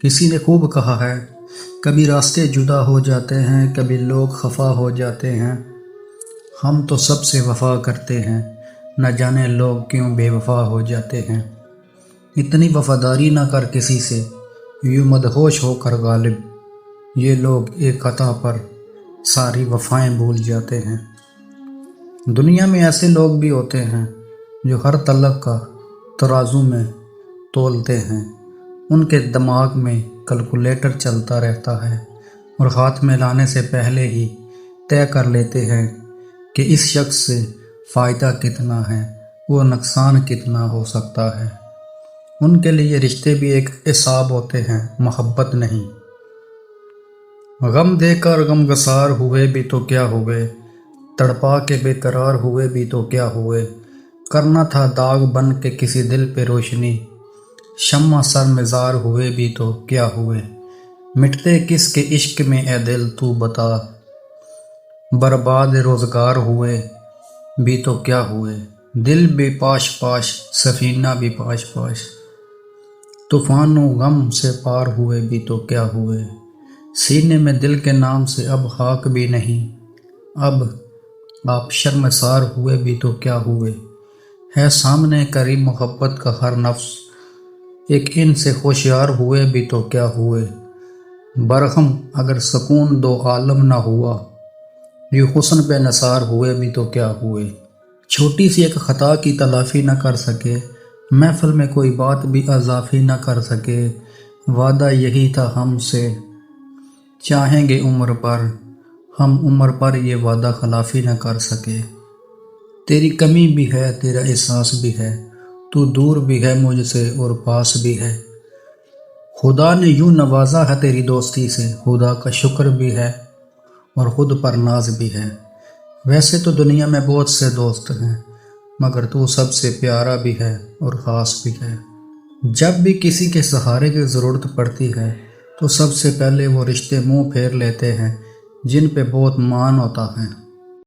کسی نے خوب کہا ہے، کبھی راستے جدا ہو جاتے ہیں، کبھی لوگ خفا ہو جاتے ہیں، ہم تو سب سے وفا کرتے ہیں، نہ جانے لوگ کیوں بے وفا ہو جاتے ہیں۔ اتنی وفاداری نہ کر کسی سے، یوں مدہوش ہو کر غالب، یہ لوگ ایک خطا پر ساری وفائیں بھول جاتے ہیں۔ دنیا میں ایسے لوگ بھی ہوتے ہیں جو ہر طلب کا ترازو میں تولتے ہیں، ان کے دماغ میں کیلکولیٹر چلتا رہتا ہے اور ہاتھ میں لانے سے پہلے ہی طے کر لیتے ہیں کہ اس شخص سے فائدہ کتنا ہے، وہ نقصان کتنا ہو سکتا ہے۔ ان کے لیے رشتے بھی ایک حساب ہوتے ہیں، محبت نہیں۔ غم دے کر غم گسار ہوئے بھی تو کیا ہوئے، تڑپا کے بے قرار ہوئے بھی تو کیا ہوئے، کرنا تھا داغ بن کے کسی دل پہ روشنی، شمع سر مزار ہوئے بھی تو کیا ہوئے، مٹتے کس کے عشق میں اے دل تو بتا، برباد روزگار ہوئے بھی تو کیا ہوئے، دل بھی پاش پاش سفینہ بھی پاش پاش، طوفان و غم سے پار ہوئے بھی تو کیا ہوئے، سینے میں دل کے نام سے اب خاک بھی نہیں، اب آپ شرمسار ہوئے بھی تو کیا ہوئے، ہے سامنے قریب محبت کا ہر نفس، ایک ان سے ہوشیار ہوئے بھی تو کیا ہوئے، برہم اگر سکون دو عالم نہ ہوا، یہ حسن پہ نثار ہوئے بھی تو کیا ہوئے۔ چھوٹی سی ایک خطا کی تلافی نہ کر سکے، محفل میں کوئی بات بھی اضافی نہ کر سکے، وعدہ یہی تھا ہم سے چاہیں گے عمر پر، ہم عمر پر یہ وعدہ خلافی نہ کر سکے، تیری کمی بھی ہے تیرا احساس بھی ہے، تو دور بھی ہے مجھ سے اور پاس بھی ہے، خدا نے یوں نوازا ہے تیری دوستی سے، خدا کا شکر بھی ہے اور خود پر ناز بھی ہے، ویسے تو دنیا میں بہت سے دوست ہیں، مگر تو سب سے پیارا بھی ہے اور خاص بھی ہے۔ جب بھی کسی کے سہارے کی ضرورت پڑتی ہے تو سب سے پہلے وہ رشتے منہ پھیر لیتے ہیں جن پہ بہت مان ہوتا ہے۔